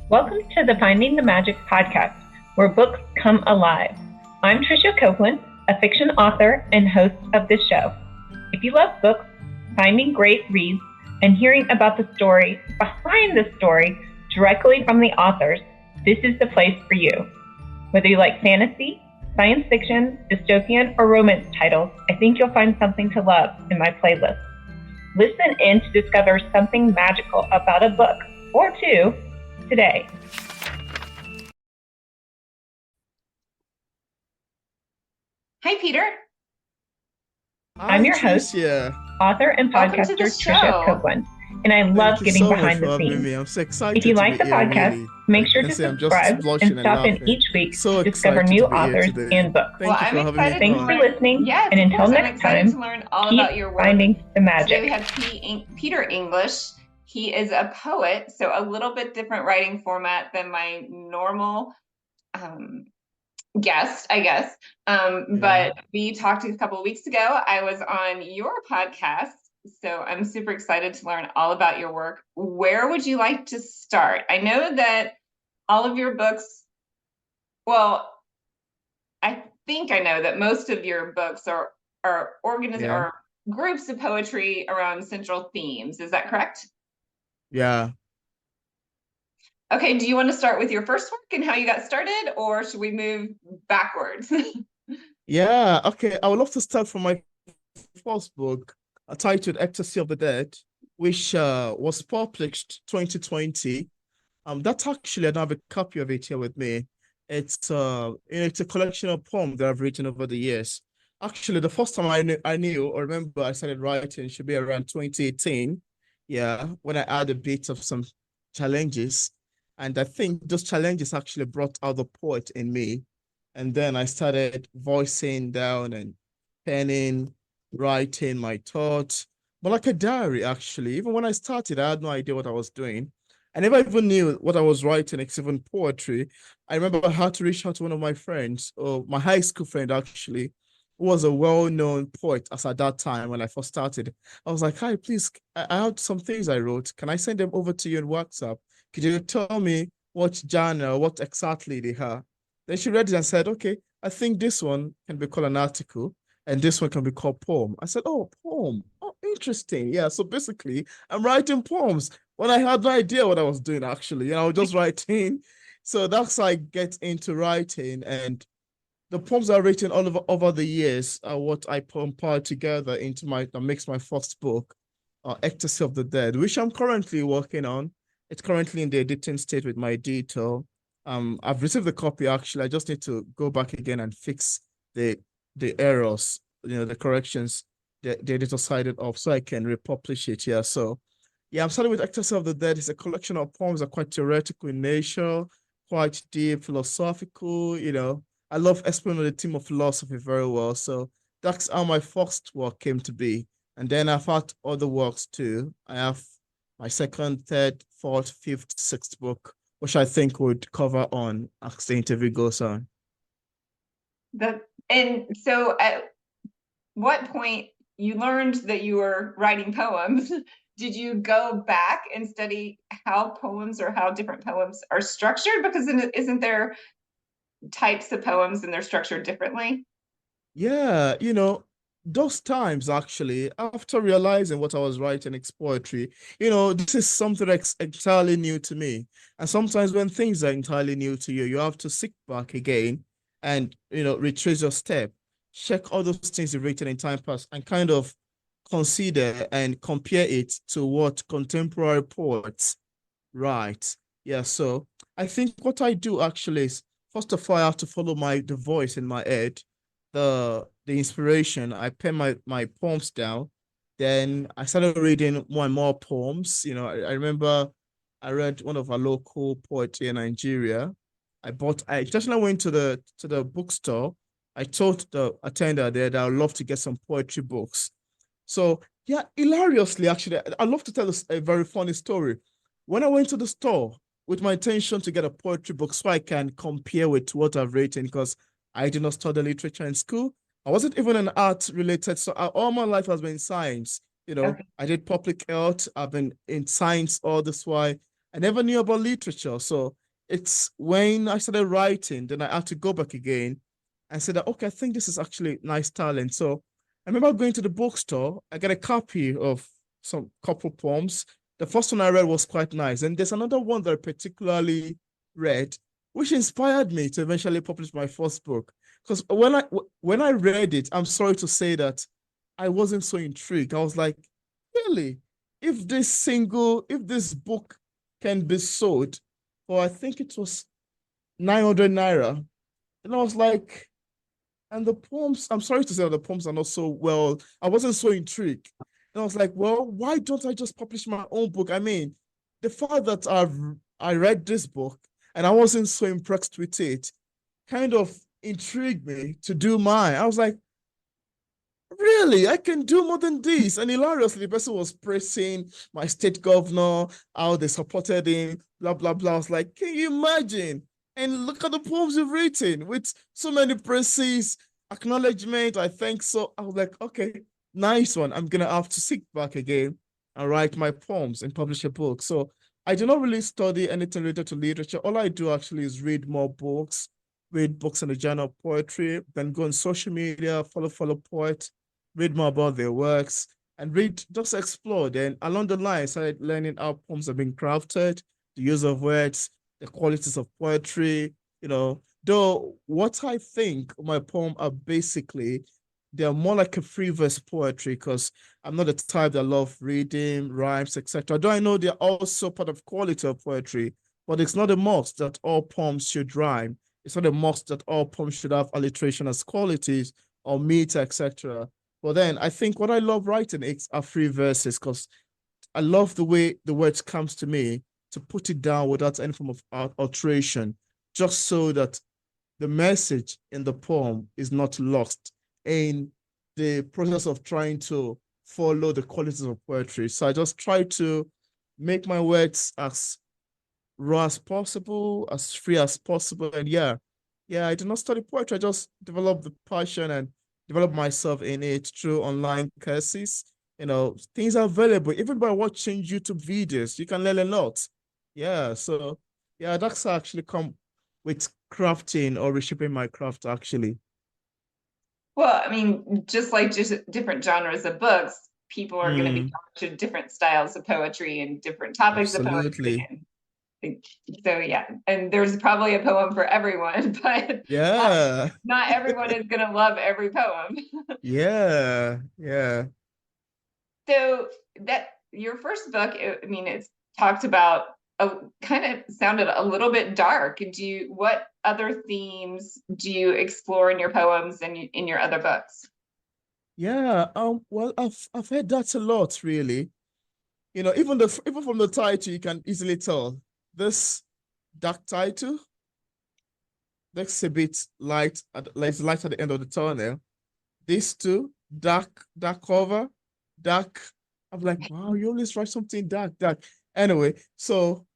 Welcome to the Finding the Magic podcast, where books come alive. I'm Tricia Copeland, a fiction author and host of this show. If you love books, finding great reads, and hearing about the story behind the story directly from the authors, this is the place for you. Whether you like fantasy, science fiction, dystopian, or romance titles, I think you'll find something to love in my playlist. Listen in to discover something magical about a book or two today. Hi, Peter. I'm your host, author and podcaster Tricia Copeland, and I love getting behind the scenes. I'm so excited. If you like the podcast, really. make sure to subscribe and stop in each week to discover new authors and books. I'm excited. Thanks for listening, yes, and until next time, to learn all about your work. Finding the magic. Today we have Peter English. He is a poet, so a little bit different writing format than my normal guest, I guess. But we talked a couple of weeks ago. I was on your podcast, so I'm super excited to learn all about your work. Where would you like to start? I know that all of your books, well, I think I know that most of your books are organized or groups of poetry around central themes. Is that correct? Yeah. Okay, do you want to start with your first work and how you got started, or should we move backwards? Yeah, okay. I would love to start from my first book, titled Ecstasy of the Dead, which was published 2020. That's actually, I have a copy of it here with me. It's a collection of poems that I've written over the years. Actually, the first time I remember I started writing should be around 2018. Yeah, when I had a bit of some challenges. And I think those challenges actually brought out the poet in me. And then I started voicing down and penning, writing my thoughts, but like a diary, actually. Even when I started, I had no idea what I was doing. I never even knew what I was writing, except even poetry. I remember I had to reach out to one of my friends, or my high school friend, actually, who was a well-known poet as at that time when I first started. I was like, hi, please, I have some things I wrote. Can I send them over to you on WhatsApp? Could you tell me what genre, what exactly they are? Then she read it and said, okay, I think this one can be called an article and this one can be called poem. I said, oh, poem. Oh, interesting. Yeah, so basically, I'm writing poems when I had no idea what I was doing, actually. I was just writing. So that's how I get into writing. And the poems I've written all over the years are what I compiled together into that makes my first book, Ecstasy of the Dead, which I'm currently working on. It's currently in the editing state with my editor. I've received the copy, actually. I just need to go back again and fix the errors, the corrections the editor cited off so I can republish it here. So yeah, I'm starting with Ecstasy of the Dead. It's a collection of poems that are quite theoretical in nature, quite deep, philosophical. I love exploring the theme of philosophy very well. So that's how my first work came to be. And then I've had other works too. I have my second, third, fourth, fifth, sixth book, which I think would cover on as the interview goes on. And so at what point you learned that you were writing poems? Did you go back and study how poems or how different poems are structured? Because isn't there types of poems and they're structured differently? Yeah, those times actually, after realizing what I was writing, it's poetry, this is something that's entirely new to me. And sometimes when things are entirely new to you, you have to sit back again and, retrace your step, check all those things you've written in time past and kind of consider and compare it to what contemporary poets write. Yeah, so I think what I do actually is, first of all, I have to follow the voice in my head, the inspiration. I pen my poems down. Then I started reading more and more poems. I remember I read one of our local poets in Nigeria. I just went to the bookstore. I told the attendant there that I'd love to get some poetry books. So yeah, hilariously, actually, I'd love to tell a very funny story. When I went to the store with my intention to get a poetry book so I can compare with what I've written, because I did not study literature in school. I wasn't even an art related. So all my life has been science. Okay. I did public health. I've been in science all this while. I never knew about literature. So it's when I started writing, then I had to go back again and say that, okay, I think this is actually nice talent. So I remember going to the bookstore, I got a copy of some couple poems. The first one I read was quite nice. And there's another one that I particularly read, which inspired me to eventually publish my first book. Because when I read it, I'm sorry to say that I wasn't so intrigued. I was like, really? If this book can be sold for, I think it was 900 naira. And I was like, and the poems, I'm sorry to say that the poems are not so well, I wasn't so intrigued. And I was like, well, why don't I just publish my own book? I mean, the fact that I read this book and I wasn't so impressed with it kind of intrigued me to do mine. I was like, really, I can do more than this. And hilariously, the person was praising my state governor, how they supported him, blah, blah, blah. I was like, can you imagine? And look at the poems you've written with so many praises, acknowledgement. I think so. I was like, okay, nice one. I'm going to have to sit back again and write my poems and publish a book. So I do not really study anything related to literature. All I do actually is read more books, read books in the genre of poetry, then go on social media, follow poets, read more about their works, and just explore. Then along the line, I started learning how poems are being crafted, the use of words, the qualities of poetry, though what I think my poem are basically, they're more like a free verse poetry because I'm not the type that love reading, rhymes, etc. Though I know they're also part of quality of poetry, but it's not a must that all poems should rhyme. It's not a must that all poems should have alliteration as qualities or meter, etc. But then I think what I love writing are free verses because I love the way the words comes to me to put it down without any form of alteration, just so that the message in the poem is not lost in the process of trying to follow the qualities of poetry. So I just try to make my words as raw as possible, as free as possible. And yeah, I did not study poetry. I just developed the passion and developed myself in it through online courses. Things are available. Even by watching YouTube videos, you can learn a lot. Yeah, so yeah, that's actually come with crafting or reshaping my craft actually. Well, I mean, just like just different genres of books, people are going to be drawn to different styles of poetry and different topics of poetry. So yeah, and there's probably a poem for everyone, but yeah, not everyone is going to love every poem. yeah. So that your first book, I mean, it's talked about kind of sounded a little bit dark. What other themes do you explore in your poems and in your other books? Yeah, well, I've heard that a lot, really. Even from the title, you can easily tell this dark title. That's a bit light, like light at the end of the tunnel. These two, dark cover, dark. I'm like, wow, you always write something dark. Anyway, so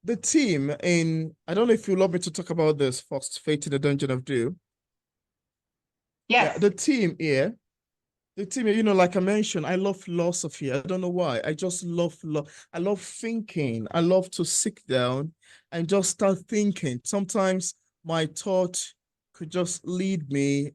the team I don't know if you love me to talk about this first, Fate in the Dungeon of Doom. Yes. Yeah, the team here, like I mentioned, I love philosophy. I don't know why. I just I love thinking. I love to sit down and just start thinking. Sometimes my thought could just lead me.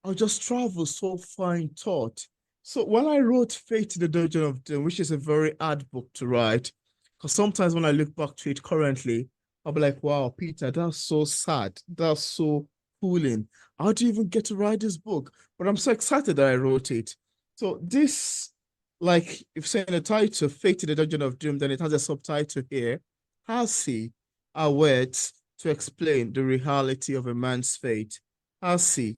I'll just travel so far in thought. So when I wrote Fate in the Dungeon of Doom, which is a very hard book to write, because sometimes when I look back to it currently, I'll be like, wow, Peter, that's so sad. That's so fooling. How do you even get to write this book? But I'm so excited that I wrote it. So this, like if saying the title, Fate in the Dungeon of Doom, then it has a subtitle here. Hasi are words to explain the reality of a man's fate. Hasi,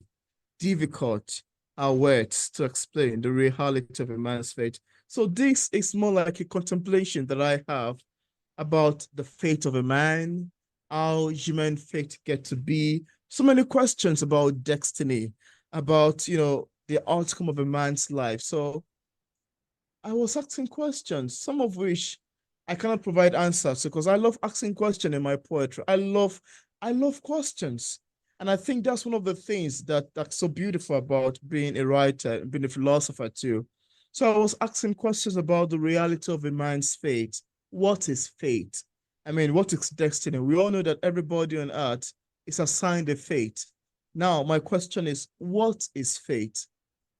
difficult are words to explain the reality of a man's fate. So this is more like a contemplation that I have about the fate of a man, how human fate get to be, so many questions about destiny, about, the outcome of a man's life. So I was asking questions, some of which I cannot provide answers because I love asking questions in my poetry. I love questions. And I think that's one of the things that's so beautiful about being a writer, being a philosopher too. So I was asking questions about the reality of a man's fate. What is fate? I mean, what is destiny? We all know that everybody on earth is assigned a fate. Now, my question is, what is fate?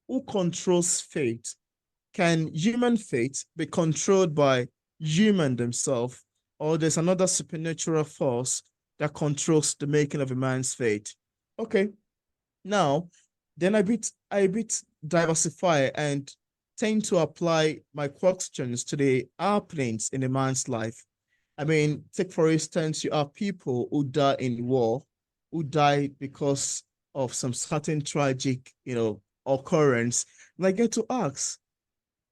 Who controls fate? Can human fate be controlled by human themselves, or there's another supernatural force that controls the making of a man's fate? Okay, now, then I bit diversify and tend to apply my questions to the happenings in a man's life. I mean, take for instance, you have people who die in war, who died because of some certain tragic, occurrence. And I get to ask,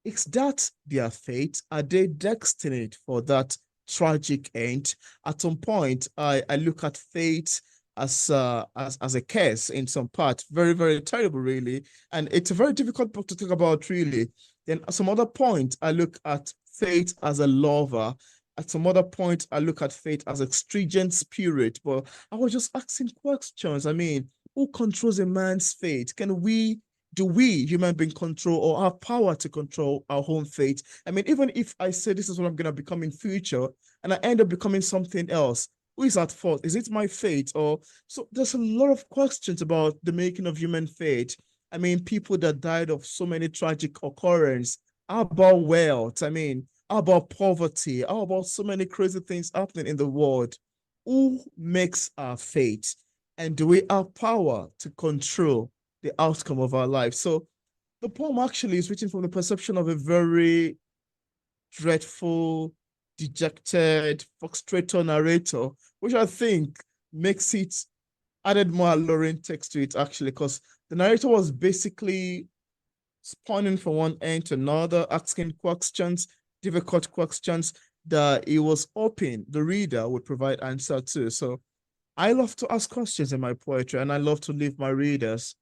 is that their fate? Are they destined for that tragic end? At some point, I look at fate as a curse in some part. Very, very terrible, really. And it's a very difficult book to talk about, really. Then at some other point, I look at fate as a lover. At some other point, I look at fate as a stringent spirit. But I was just asking questions. I mean, who controls a man's fate? Do we human being control or have power to control our own fate? I mean, even if I say this is what I'm going to become in future and I end up becoming something else, who is at fault? Is it my fate? Or so there's a lot of questions about the making of human fate. I mean, people that died of so many tragic occurrences. How about wealth? I mean, how about poverty? How about so many crazy things happening in the world? Who makes our fate? And do we have power to control the outcome of our life? So the poem actually is written from the perception of a very dreadful, dejected, frustrated narrator, which I think makes it added more alluring text to it actually, because the narrator was basically spawning from one end to another, asking questions, difficult questions that he was hoping the reader would provide answer to. So I love to ask questions in my poetry, and I love to leave my readers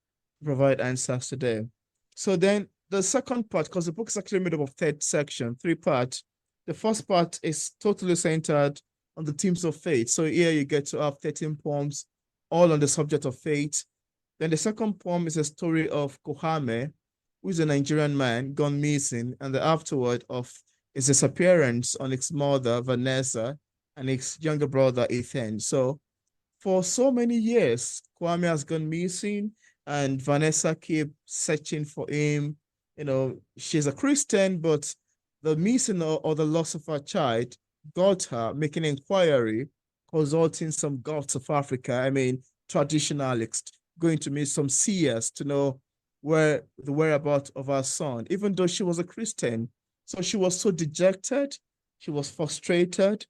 provide answers to them. So then the second part, because the book is actually made up of third section, three parts. The first part is totally centered on the themes of fate. So here you get to have 13 poems, all on the subject of fate. Then the second poem is a story of Kohame, who is a Nigerian man gone missing, and the afterword of his disappearance on his mother, Vanessa, and his younger brother, Etean. So for so many years, Kwame has gone missing, and Vanessa keep searching for him. She's a Christian, but the missing or the loss of her child got her making inquiry, consulting some gods of Africa. I mean, traditionalists, going to meet some seers to know where the whereabouts of her son, even though she was a Christian. So she was so dejected, she was frustrated.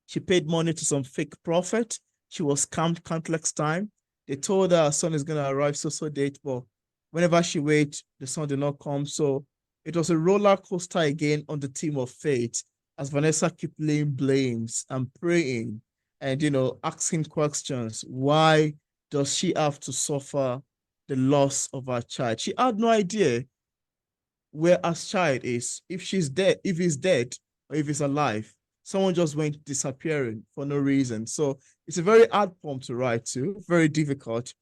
She paid money to some fake prophet. She was scammed countless times. They told her son is going to arrive so date, but whenever she waits, the son did not come. So it was a roller coaster again on the theme of fate, as Vanessa kept laying blames and praying and, asking questions. Why does she have to suffer the loss of her child? She had no idea where her child is, if she's dead, if he's dead, or if he's alive. Someone just went disappearing for no reason. So it's a very hard poem to write too, very difficult.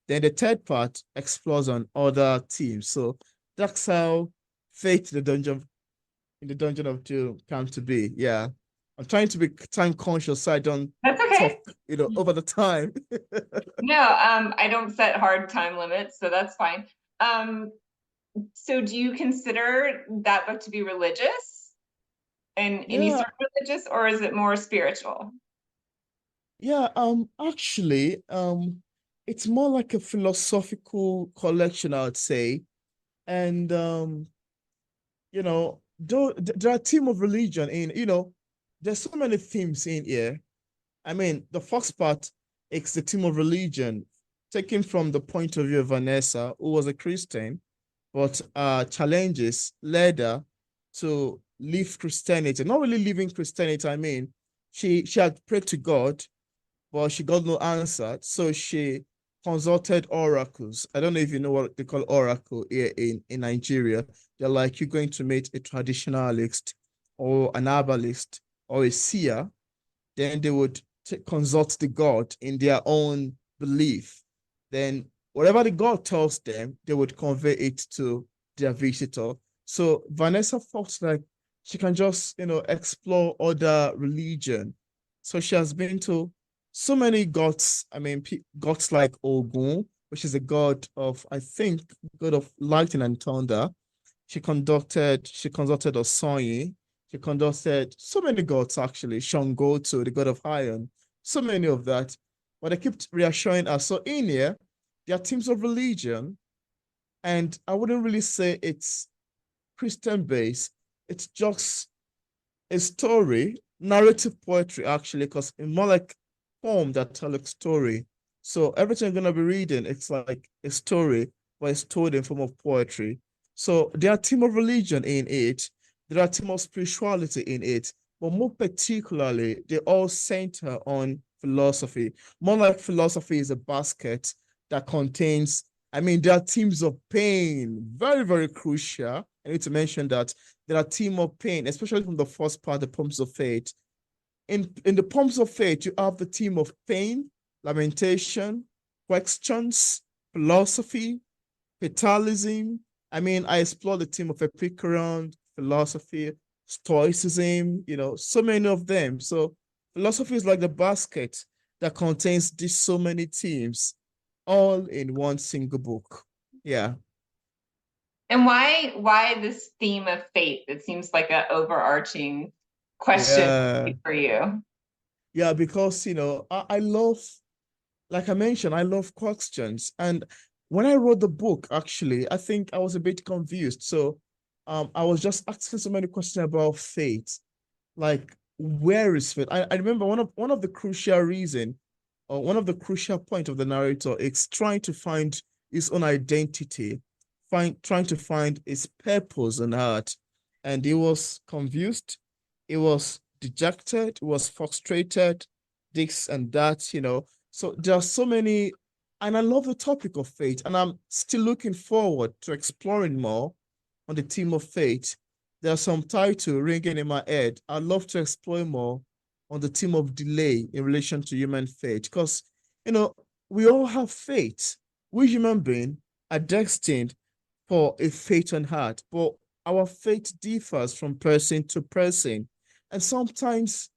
Then the third part explores on other themes. So that's how fate in the dungeon of doom came to be. Yeah. I'm trying to be time conscious so I don't That's okay. talk, over the time. No, I don't set hard time limits, so that's fine. So do you consider that book to be religious? And any sort of religious, or is it more spiritual? Yeah, actually, it's more like a philosophical collection, I would say. And though there are theme of religion there's so many themes in here. I mean, the first part is the theme of religion, taken from the point of view of Vanessa, who was a Christian, but challenges led her to leave Christianity. Not really leaving Christianity, I mean, she had prayed to God, but she got no answer. So she consulted oracles. I don't know if you know what they call oracle here in Nigeria. They're like, you're going to meet a traditionalist or an herbalist or a seer. Then they would consult the god in their own belief. Then whatever the god tells them, they would convey it to their visitor. So Vanessa thought like she can just, explore other religion. So she has been to so many gods. I mean, gods like Ogun, which is a god of, I think, god of lightning and thunder. She conducted Osonyi. She conducted so many gods actually. Shango too, the god of iron. So many of that. But I kept reassuring us. So in here, there are themes of religion, and I wouldn't really say it's Christian based. It's just a story, narrative poetry actually, because it's more like poem that tell a story. So everything I'm gonna be reading, it's like a story, but it's told in form of poetry. So there are theme of religion in it, there are theme of spirituality in it, but more particularly, they all center on philosophy. More like philosophy is a basket that contains, I mean, there are themes of pain, very, very crucial. I need to mention that there are themes of pain, especially from the first part, the poems of faith. In the poems of faith, you have the theme of pain, lamentation, questions, philosophy, fatalism. I mean, I explore the theme of Epicurean philosophy, Stoicism, so many of them. So philosophy is like the basket that contains these so many themes, all in one single book. Yeah. And why this theme of fate? It seems like an overarching question Yeah. for you. Yeah, because I love, like I mentioned, I love questions. And when I wrote the book, actually, I think I was a bit confused. So I was just asking so many questions about fate. Like, where is fate? I remember one of the crucial reason, or one of the crucial point of the narrator is trying to find his own identity, trying to find his purpose on earth. And he was confused, he was dejected, he was frustrated, this and that. So there are so many, and I love the topic of fate, and I'm still looking forward to exploring more on the theme of fate. There's some title ringing in my head. I'd love to explore more on the theme of delay in relation to human fate, because we all have fate. We human beings are destined for a fate on earth, but our fate differs from person to person. And sometimes,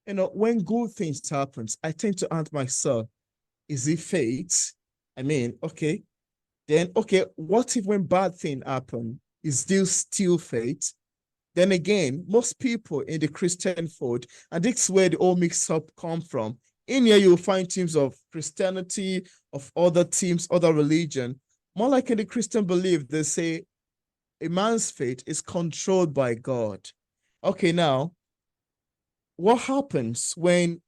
when good things happen, I tend to ask myself, is it fate? I mean, okay, then okay, what if when bad thing happen, is still fate? Then again, most people in the Christian fold, and this is where the all mix up come from. In here, you'll find teams of Christianity, of other teams, other religion. More like in the Christian belief, they say a man's fate is controlled by God. Okay, now, what happens when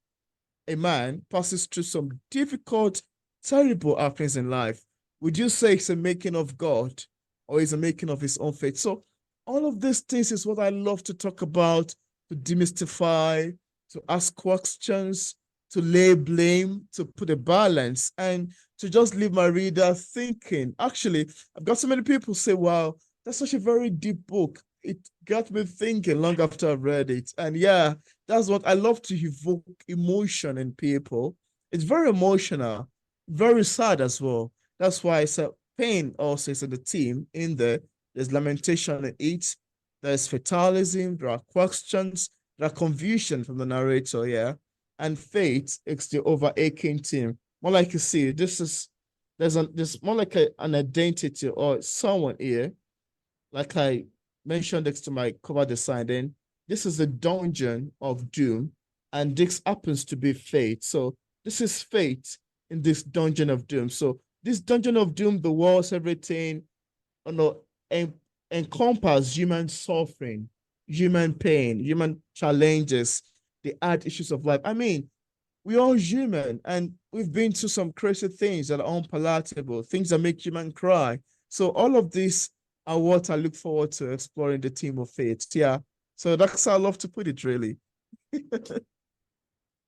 a man passes through some difficult, terrible happenings in life? Would you say it's a making of God, or is a making of his own fate? So all of these things is what I love to talk about, to demystify, to ask questions, to lay blame, to put a balance, and to just leave my reader thinking. Actually, I've got so many people say, wow, that's such a very deep book. It got me thinking long after I've read it. And yeah, that's what I love, to evoke emotion in people. It's very emotional, very sad as well. That's why I said pain also is in the theme in there. There's lamentation in it. There's fatalism. There are questions. There are confusion from the narrator, yeah. And fate is the overaching theme. More like you see, there's more like an identity or someone here, like I mentioned next to my cover design. Then this is the dungeon of doom, and this happens to be fate. So this is fate in this dungeon of doom. So this dungeon of doom, the walls, everything, en encompass human suffering, human pain, human challenges, the hard issues of life. I mean, we're all human, and we've been through some crazy things that are unpalatable, things that make human cry. So all of this are what I look forward to exploring the theme of fate. Yeah. So that's how I love to put it, really.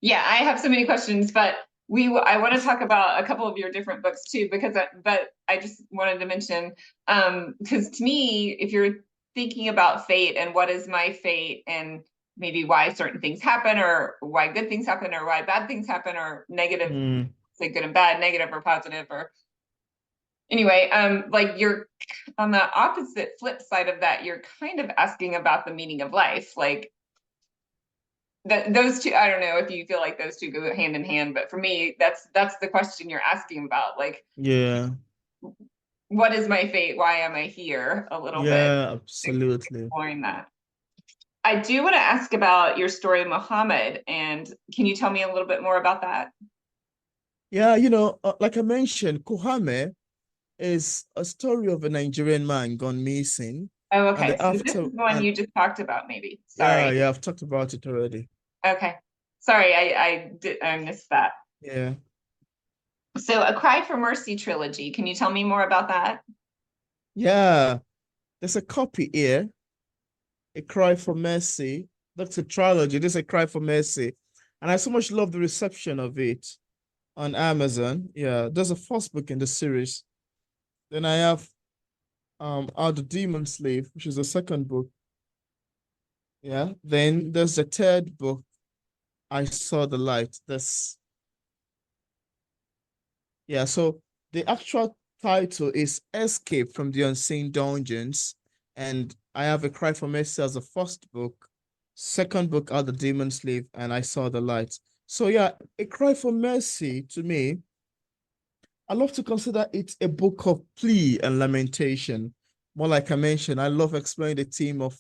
Yeah, I have so many questions, but I want to talk about a couple of your different books too, but I just wanted to mention, because to me, if you're thinking about fate and what is my fate, and maybe why certain things happen, or why good things happen, or why bad things happen, or negative, say good and bad, negative or positive, or anyway, like you're on the opposite flip side of that, you're kind of asking about the meaning of life. Like those two, I don't know if you feel like those two go hand in hand, but for me, that's the question you're asking about. Like, Yeah. what is my fate? Why am I here? A little bit. Yeah, absolutely. Exploring that. I do want to ask about your story, Muhammad, and can you tell me a little bit more about that? Yeah, like I mentioned, Kohame is a story of a Nigerian man gone missing. Oh, And okay. the So this after, is the one and you just talked about, maybe. yeah, Sorry. yeah, I've talked about it already. Okay. Sorry, I missed that. Yeah. So A Cry for Mercy trilogy. Can you tell me more about that? Yeah. There's a copy here, A Cry for Mercy. That's a trilogy. This is A Cry for Mercy. And I so much love the reception of it on Amazon. Yeah, there's a first book in the series. Then I have Are the Demon Slave, which is the second book. Yeah. Then there's the third book, I Saw the Light. Yeah, so the actual title is Escape from the Unseen Dungeons. And I have A Cry for Mercy as the first book. Second book, Are the Demon Slave, and I Saw the Light. So yeah, A Cry for Mercy, to me, I love to consider it a book of plea and lamentation. More like I mentioned, I love exploring the theme of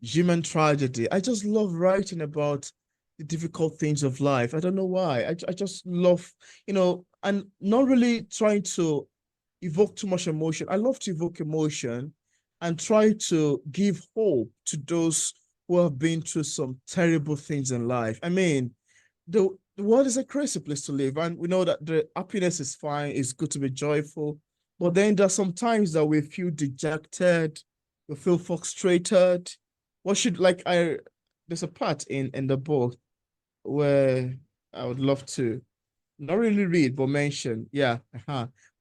human tragedy. I just love writing about the difficult things of life. I don't know why. I just love, and not really trying to evoke too much emotion. I love to evoke emotion and try to give hope to those who have been through some terrible things in life. I mean, the world is a crazy place to live, and we know that the happiness is fine, it's good to be joyful, but then there's some times that we feel dejected, we feel frustrated. What should like I There's a part in the book where I would love to not really read but mention, yeah,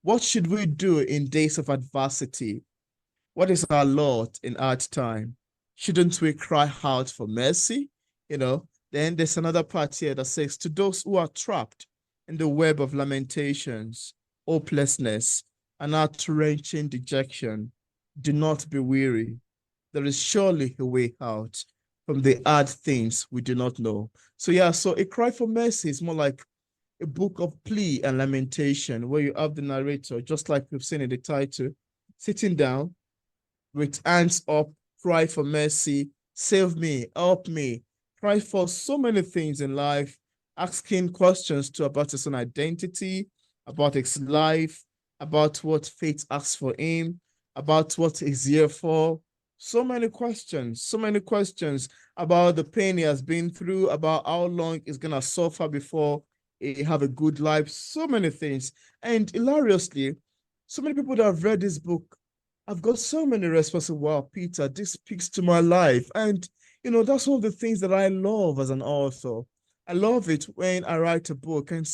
what should we do in days of adversity? What is our lot in hard time? Shouldn't we cry out for mercy? Then there's another part here that says, to those who are trapped in the web of lamentations, hopelessness, and heart-wrenching dejection, do not be weary. There is surely a way out from the hard things we do not know. So yeah, so A Cry for Mercy is more like a book of plea and lamentation where you have the narrator, just like we've seen in the title, sitting down with hands up, cry for mercy, save me, help me, cry for so many things in life, asking questions about his own identity, about his life, about what fate asks for him, about what he's here for. So many questions about the pain he has been through, about how long he's gonna suffer before he have a good life, so many things. And hilariously, so many people that have read this book, I've got so many responses. Wow, Peter, this speaks to my life. And, that's one of the things that I love as an author. I love it when I write a book and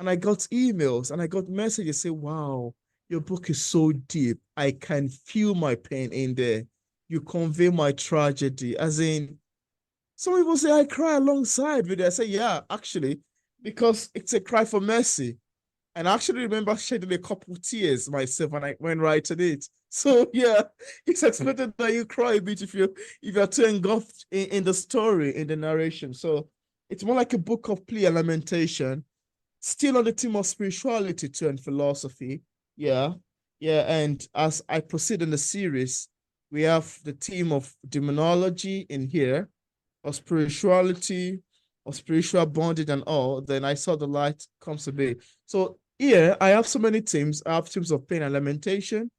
I got emails and I got messages say, wow, your book is so deep. I can feel my pain in there. You convey my tragedy. As in, some people say I cry alongside with it. I say, yeah, actually, because it's a cry for mercy. And I actually remember shedding a couple of tears myself when writing it. So yeah, it's expected that you cry a bit if you're too engulfed in the story, in the narration. So it's more like a book of plea and lamentation, still on the theme of spirituality too and philosophy. Yeah. Yeah. And as I proceed in the series, we have the theme of demonology in here, of spirituality, of spiritual bondage and all. Then I Saw the Light comes to be. So here I have so many themes. I have themes of pain and lamentation.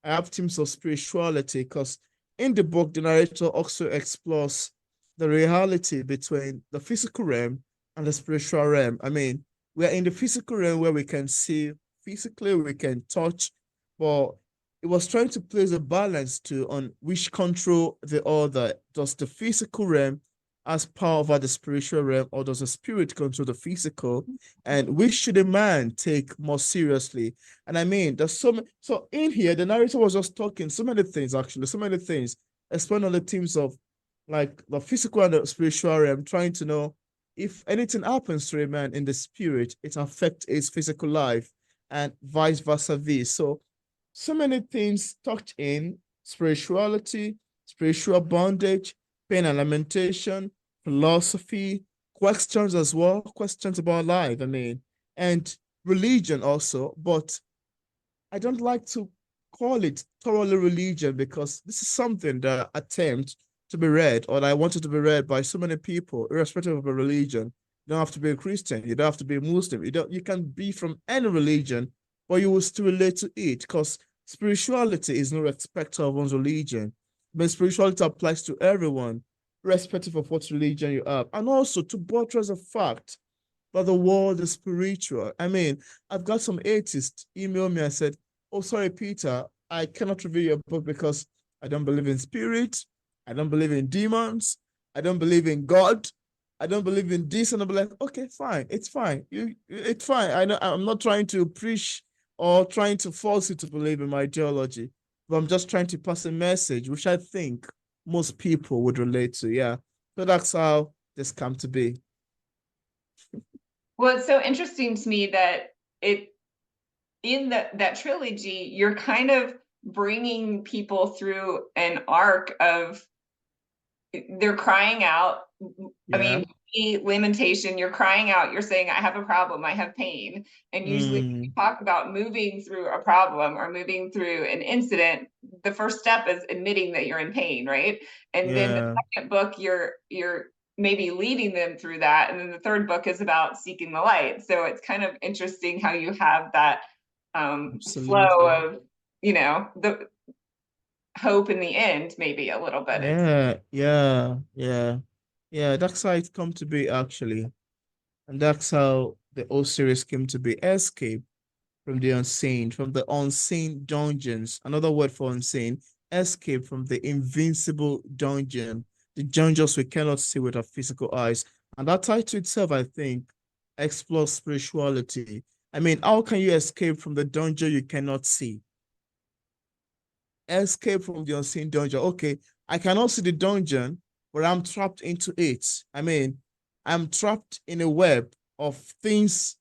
I have themes of spirituality because in the book, the narrator also explores the reality between the physical realm and the spiritual realm. I mean, we're in the physical realm where we can see physically, we can touch, but it was trying to place a balance on which control the other. Does the physical realm has power over the spiritual realm, or does the spirit control the physical? And which should a man take more seriously? And I mean, there's so in here, the narrator was just talking so many things, actually, so many things, explain on the themes of like the physical and the spiritual realm, trying to know if anything happens to a man in the spirit, it affects his physical life and vice versa. So So many things tucked in: spirituality, spiritual bondage, pain and lamentation, philosophy, questions as well, questions about life, I mean, and religion also. But I don't like to call it thoroughly religion because this is something that I attempt to be read or that I want it to be read by so many people, irrespective of a religion. You don't have to be a Christian, you don't have to be a Muslim, you can be from any religion, but you will still relate to it because spirituality is no respecter of one's religion. But spirituality applies to everyone, irrespective of what religion you have. And also to buttress the fact but the world is spiritual. I mean, I've got some atheists email me and said, "Oh, sorry, Peter, I cannot review your book because I don't believe in spirit, I don't believe in demons, I don't believe in God, I don't believe in this." And I'll be like, "Okay, fine, it's fine. It's fine. I know I'm not trying to preach or trying to force you to believe in my ideology, but I'm just trying to pass a message, which I think most people would relate to. Yeah. So that's how this come to be. Well, it's so interesting to me that in that trilogy, you're kind of bringing people through an arc of they're crying out. I Yeah. mean, lamentation, you're crying out, you're saying, I have a problem, I have pain. And usually when you talk about moving through a problem or moving through an incident, the first step is admitting that you're in pain, right? And then the Yeah. second book, you're maybe leading them through that. And then the third book is about seeking the light. So it's kind of interesting how you have that flow Absolutely. of, the hope in the end, maybe a little bit. Yeah. That's how it come to be actually. And that's how the whole series came to be. Escape from the unseen dungeons. Another word for unseen, escape from the invincible dungeon, the dungeons we cannot see with our physical eyes. And that title itself, I think, explores spirituality. I mean, how can you escape from the dungeon you cannot see? Escape from the unseen dungeon. Okay, I cannot see the dungeon, but I'm trapped into it. I mean, I'm trapped in a web of things,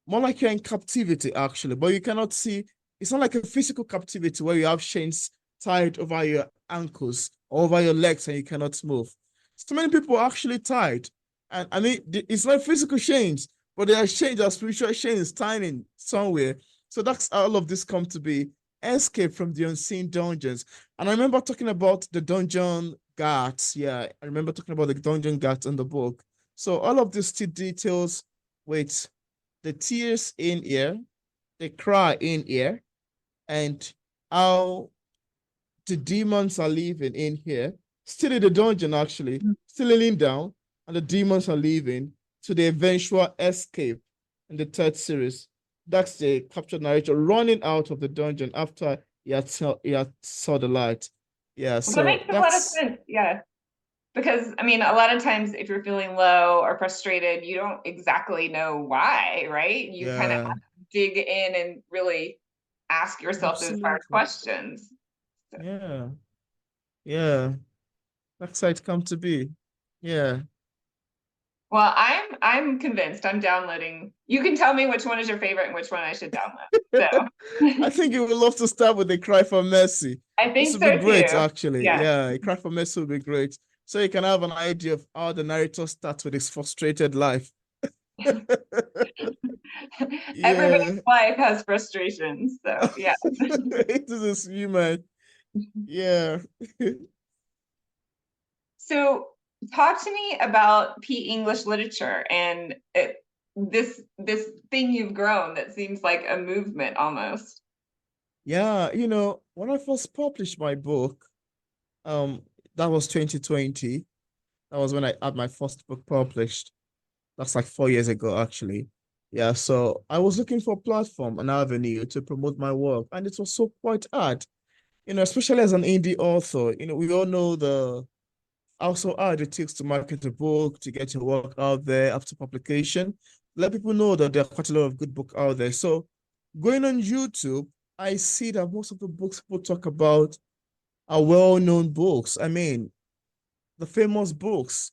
more like you're in captivity, actually, but you cannot see. It's not like a physical captivity where you have chains tied over your ankles or over your legs and you cannot move. So many people are actually tied. And I mean, it's not physical chains, but they are chains, are spiritual chains tying in somewhere. So that's how all of this come to be: escape from the unseen dungeons. And I remember talking about the dungeon guards. Yeah, I remember talking about the dungeon guards in the book. So all of these details with the tears in here, the cry in here, and how the demons are living in here, still in the dungeon, actually, still laying down, and the demons are leaving to the eventual escape in the third series. That's the captured narrator running out of the dungeon after he had saw the light. Yeah, Well, that so makes a lot of that's sense. Yeah. Because I mean, a lot of times if you're feeling low or frustrated, you don't exactly know why, right? You kind of have yeah, to dig in and really ask yourself those hard absolutely. questions. So, Yeah, yeah. That's how it come to be. Yeah. well, I'm convinced. I'm downloading. You can tell me which one is your favorite and which one I should download. I So think you would love to start with a cry for mercy. I This think would be so great, too. actually. Yeah. Yeah, a cry for mercy would be great. So you can have an idea of how the narrator starts with his frustrated life. Everybody's Yeah. life has frustrations. So yeah. It is human. Yeah. So talk to me about P English literature and this thing you've grown that seems like a movement almost. Yeah, when I first published my book, um, that was 2020. That was when I had my first book published. That's like 4 years ago, actually. Yeah, so I was looking for a platform, an avenue to promote my work, and it was so quite hard, especially as an indie author. We all know the how so hard it takes to market a book, to get your work out there after publication. Let people know that there are quite a lot of good books out there. So going on YouTube, I see that most of the books people talk about are well-known books. I mean, the famous books.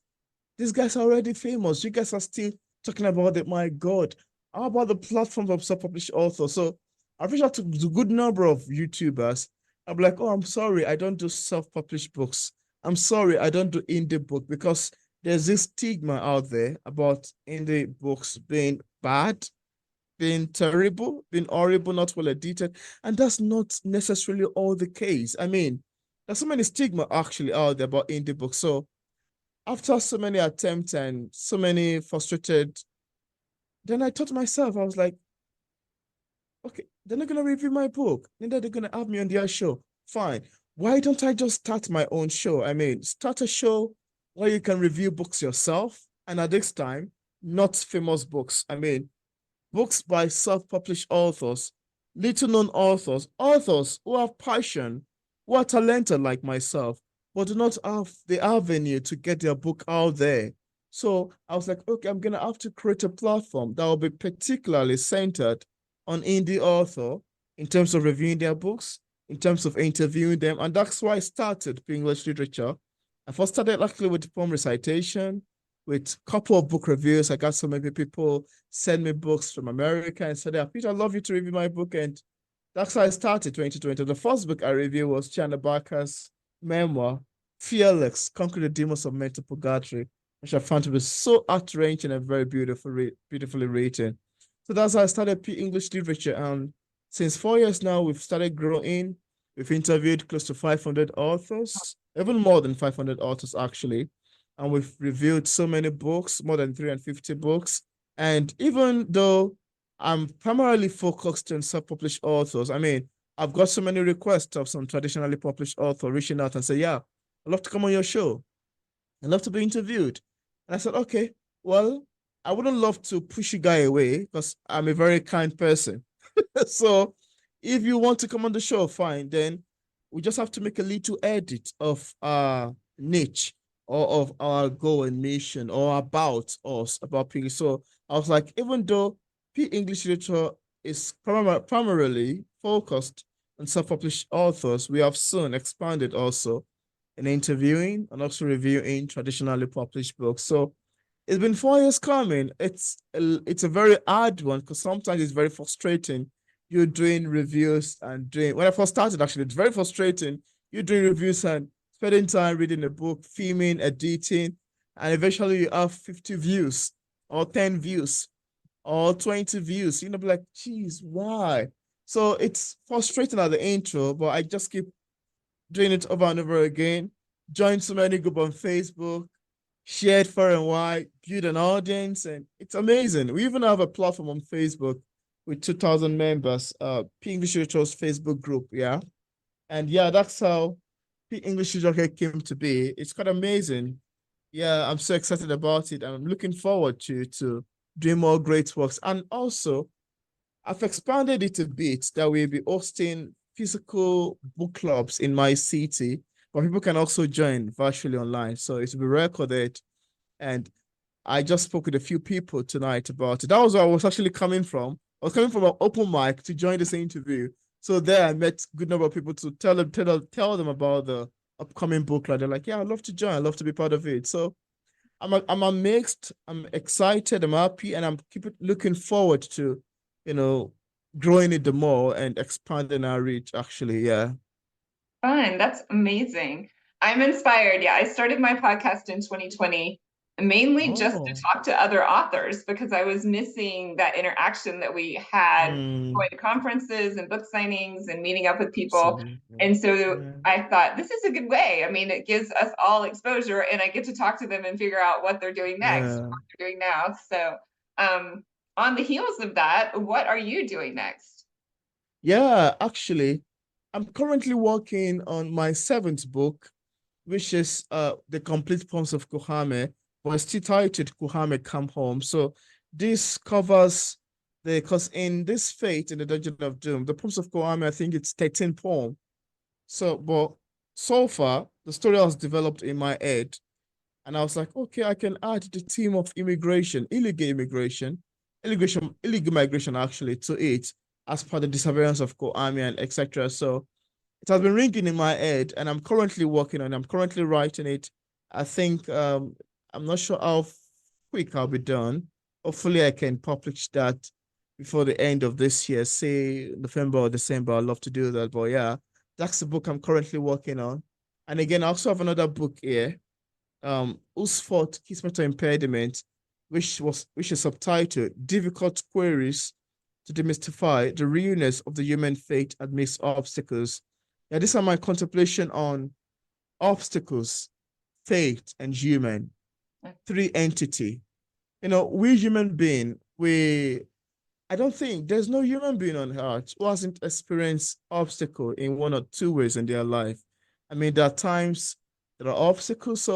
These guys are already famous. You guys are still talking about it. My God. How about the platforms of self-published authors? So I've reached out to a good number of YouTubers. I'm like, oh, I'm sorry, I don't do self-published books. I'm sorry, I don't do indie book because there's this stigma out there about indie books being bad, being terrible, being horrible, not well edited. And that's not necessarily all the case. I mean, there's so many stigma actually out there about indie books. So after so many attempts and so many frustrated, then I thought to myself, I was like, okay, they're not gonna review my book. Neither they're gonna have me on their show. Fine. Why don't I just start my own show? I mean, start a show where you can review books yourself, and at this time, not famous books. I mean, books by self-published authors, little-known authors, authors who have passion, who are talented like myself, but do not have the avenue to get their book out there. So I was like, okay, I'm gonna have to create a platform that will be particularly centered on indie author in terms of reviewing their books, in terms of interviewing them. And that's why I started English literature. I first started actually with poem recitation, with a couple of book reviews. I got so many people send me books from America and said, yeah, Peter, I'd love you to review my book. And that's how I started 2020. The first book I reviewed was Chana Barker's memoir, Fearless, Conquer the Demons of Mental Purgatory, which I found to be so heart-wrenching and very beautifully written. So that's how I started English literature. And since 4 years now, we've started growing. We've interviewed close to 500 authors, even more than 500 authors, actually. And we've reviewed so many books, more than 350 books. And even though I'm primarily focused on self-published authors, I mean, I've got so many requests of some traditionally published author reaching out and say, yeah, I'd love to come on your show. I'd love to be interviewed. And I said, okay, well, I wouldn't love to push you guy away because I'm a very kind person. So if you want to come on the show, fine. Then we just have to make a little edit of our niche or of our goal and mission or about us, about P. So I was like, even though P English literature is primarily focused on self-published authors, we have soon expanded also in interviewing and also reviewing traditionally published books. So it's been 4 years coming. It's a very hard one because sometimes it's very frustrating. You're doing reviews and doing, when I first started, actually, it's very frustrating. You're doing reviews and spending time reading a book, filming, editing, and eventually you have 50 views or 10 views or 20 views. You're be like, geez, why? So it's frustrating at the intro, but I just keep doing it over and over again. Join so many groups on Facebook, shared far and wide, build an audience, and it's amazing. We even have a platform on Facebook with 2,000 members, P English Literature's Facebook group, yeah. And yeah, that's how P English Literature came to be. It's quite amazing. Yeah, I'm so excited about it. I'm looking forward to doing more great works. And also, I've expanded it a bit that we'll be hosting physical book clubs in my city, but people can also join virtually online. So it will be recorded. And I just spoke with a few people tonight about it. That was where I was actually coming from. I was coming from an open mic to join this interview. So there I met a good number of people to tell them about the upcoming book club. They're like, yeah, I'd love to join. I'd love to be part of it. So I'm amazed, I'm excited, I'm happy, and I'm looking forward to, growing it the more and expanding our reach, actually. Yeah. Fun. That's amazing. I'm inspired. Yeah, I started my podcast in 2020 mainly just to talk to other authors because I was missing that interaction that we had going to conferences and book signings and meeting up with people. And so I thought this is a good way. I mean, it gives us all exposure and I get to talk to them and figure out what they're doing next, what they're doing now. So on the heels of that, what are you doing next? Yeah, actually, I'm currently working on my 7th book, which is The Complete Poems of Kuhame, but it's still titled Kuhame Come Home. So this covers because in this fate in the Dungeon of Doom, the Poems of Kuhame, I think it's 13 poems. So, but so far, the story has developed in my head, and I was like, okay, I can add the theme of immigration, illegal migration actually to it as per the disappearance of Kuhame and etc. So it has been ringing in my head, and I'm currently working on it. I'm currently writing it. I think I'm not sure how quick I'll be done. Hopefully, I can publish that before the end of this year, say November or December. I'd love to do that. But yeah, that's the book I'm currently working on. And again, I also have another book here, Whose Fault, Kismet or Impediment, which is subtitled Difficult Queries to Demystify the Realness of the Human Fate Amidst Obstacles. Yeah, these are my contemplation on obstacles, fate, and human. Three entity. We human being, I don't think there's no human being on earth who hasn't experienced obstacle in one or two ways in their life. I mean, there are times there are obstacles,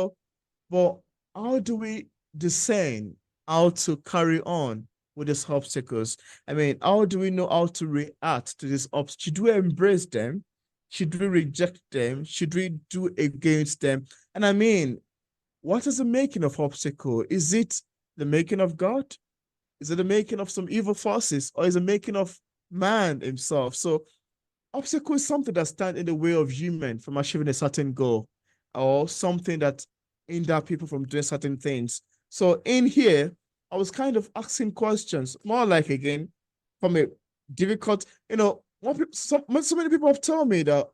but how do we discern how to carry on with these obstacles? I mean, how do we know how to react to these obstacles? Should we embrace them? Should we reject them? Should we do against them? And I mean, what is the making of obstacle? Is it the making of God? Is it the making of some evil forces? Or is it the making of man himself? So obstacle is something that stands in the way of human from achieving a certain goal, or something that hinder people from doing certain things. So in here, I was kind of asking questions, more like, again, from a difficult, so many people have told me that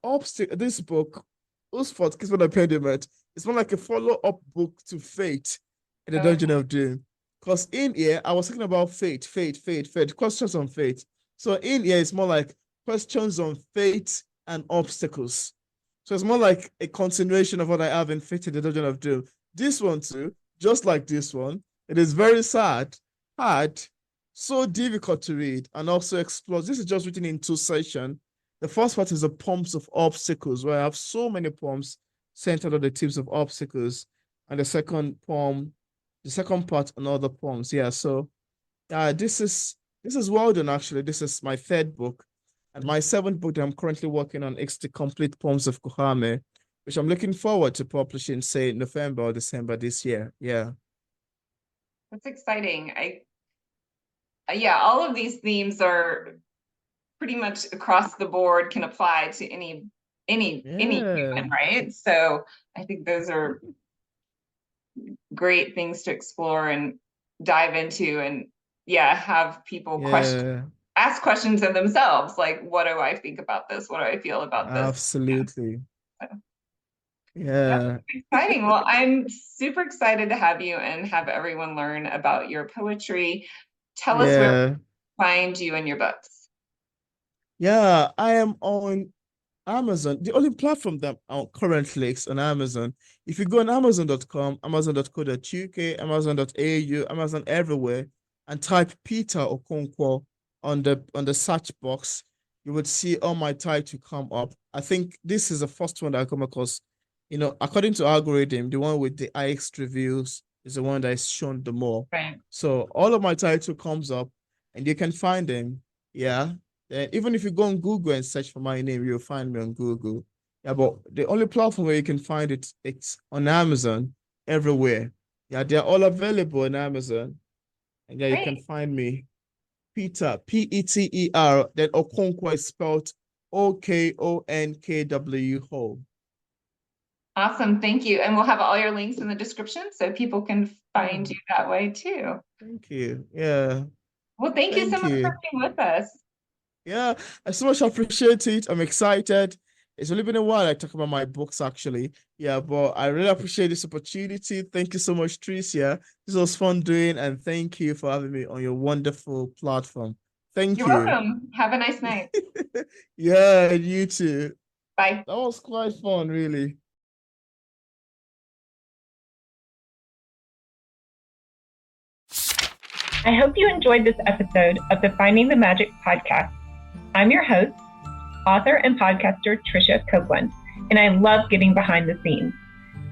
this book, Whose Fault, Kismet or Impediment, it's more like a follow-up book to Fate in the Dungeon of Doom. Because in here, I was talking about fate, questions on fate. So in here, it's more like questions on fate and obstacles. So it's more like a continuation of what I have in Fate in the Dungeon of Doom. This one too, just like this one, it is very sad, hard, so difficult to read, and also explores. This is just written in two sections. The first part is the poems of obstacles, where I have so many poems centered on the themes of obstacles, and the second part on other poems. Yeah, so this is well done, actually. This is my third book. And my seventh book that I'm currently working on is The Complete Poems of Kohame, which I'm looking forward to publishing, say, November or December this year. Yeah. That's exciting. Yeah, all of these themes are pretty much across the board, can apply to any human, right? So I think those are great things to explore and dive into, and have people ask questions of themselves, like, what do I think about this? What do I feel about this? Absolutely. Yeah. Exciting. Well, I'm super excited to have you and have everyone learn about your poetry. Tell us where to find you and your books. Yeah, I am on Amazon. The only platform that I'm currently is on Amazon. If you go on Amazon.com, Amazon.co.uk, Amazon.au, Amazon everywhere, and type Peter Okonkwo on the search box, you would see all my title come up. I think this is the first one that I come across. According to algorithm, the one with the highest reviews is the one that is shown the more. Right. So all of my title comes up, and you can find them. Yeah. And even if you go on Google and search for my name, you'll find me on Google. Yeah, but the only platform where you can find it, it's on Amazon everywhere. Yeah, they're all available on Amazon. And yeah, you can find me. Peter, Peter, then Okonkwo is spelled Okonkwo. Awesome, thank you. And we'll have all your links in the description so people can find you that way too. Thank you. Yeah. Well, thank you so much for being with us. Yeah, I so much appreciate it. I'm excited. It's only been a while I talk about my books, actually. Yeah, but I really appreciate this opportunity. Thank you so much, Tricia. This was fun doing, and thank you for having me on your wonderful platform. Thank you. You're welcome. Have a nice night. Yeah, you too. Bye. That was quite fun, really. I hope you enjoyed this episode of the Finding the Magic podcast. I'm your host, author and podcaster Tricia Copeland, and I love getting behind the scenes.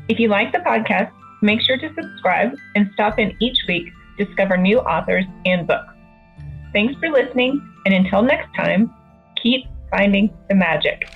If you like the podcast, make sure to subscribe and stop in each week to discover new authors and books. Thanks for listening, and until next time, keep finding the magic.